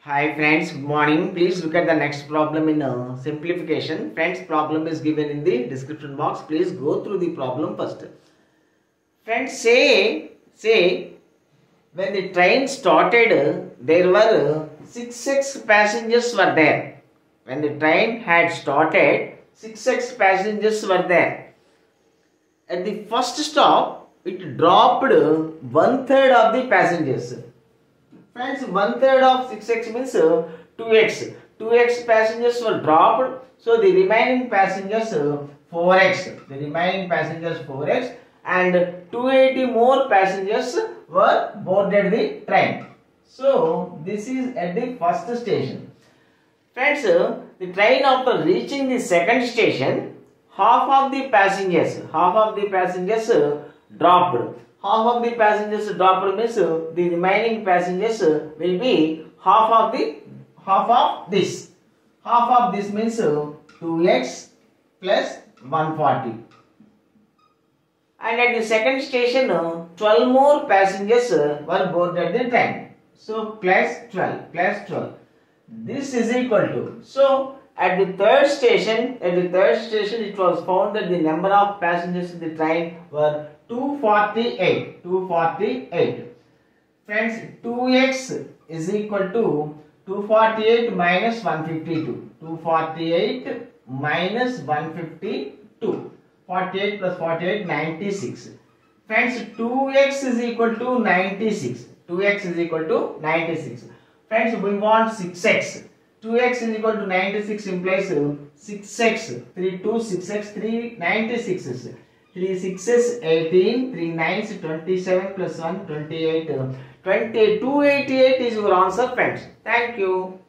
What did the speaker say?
Hi friends, good morning. Please look at the next problem in simplification. Friends, problem is given in the description box. Please go through the problem first. Friends, say when the train started, there were 6 passengers were there. When the train had started, 6 passengers were there. At the first stop, it dropped 1/3 of the passengers. Friends, 1/3 of 6x means 2x. 2x passengers were dropped. So the remaining passengers 4x. The remaining passengers 4x and 280 more passengers were boarded the train. So this is at the first station. Friends, the train after reaching the second station, half of the passengers dropped. Half of the passengers dropped means the remaining passengers will be half of this. Half of this means 2x plus 140. And at the second station, 12 more passengers were boarded the train. So plus 12. This is equal to. So at the third station, it was found that the number of passengers in the train were 248. Friends, 2x is equal to 248 minus 152. 248 minus 152. 48 plus 48, 96. Friends, 2x is equal to 96. 2x is equal to 96. Friends, we want 6x. 2x is equal to 96 implies 6x. 3 2 6x 3 96. 3 6s 18, 3 9s 27 plus 1 28. 288 is your answer, friends. Thank you.